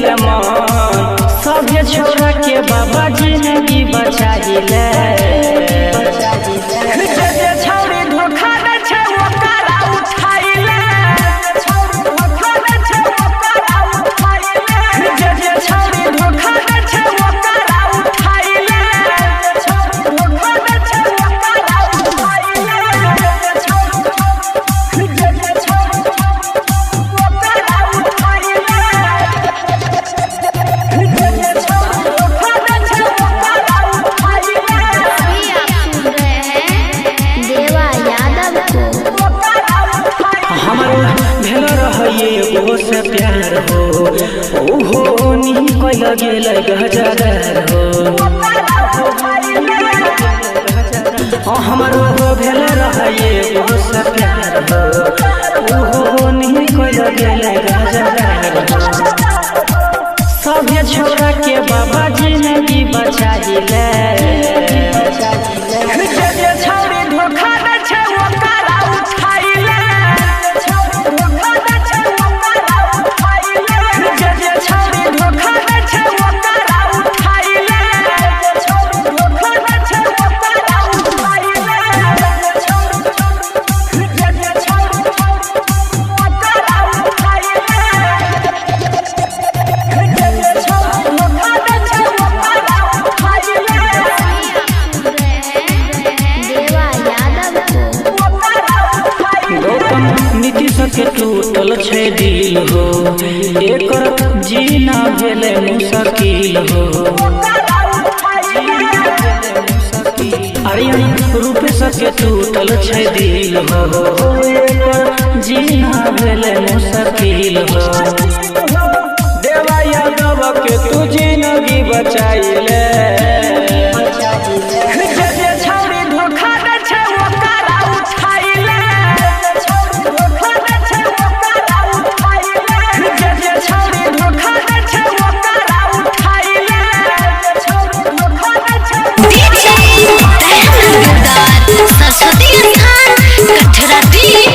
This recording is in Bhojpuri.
दिहले मन सभे छोड़ा के बाबा जिंदगी बचाइले। छौरी धोखा दे छै ओकरा उठाइले, छौरी धोखा दे छै ओकरा उठाइले। से प्यार हो ओहो नहीं कोई लगे गजदार हो हमारो हो भेल रहे से प्यार हो ओहो नहीं कोई लगे गजदार हो। सभे छोड़ा के बाबा जिंदगी बचाइले। छौरी धोखा दे छै ओकरा उठाइले, के टूटल छै दिल हो एकर जीना भेले मुश्किल हो। अरे रूपे सके टूटल छै दिल हो एकर जीना भेले मुश्किल हो। देवा यादव के तू जिंदगी बचाई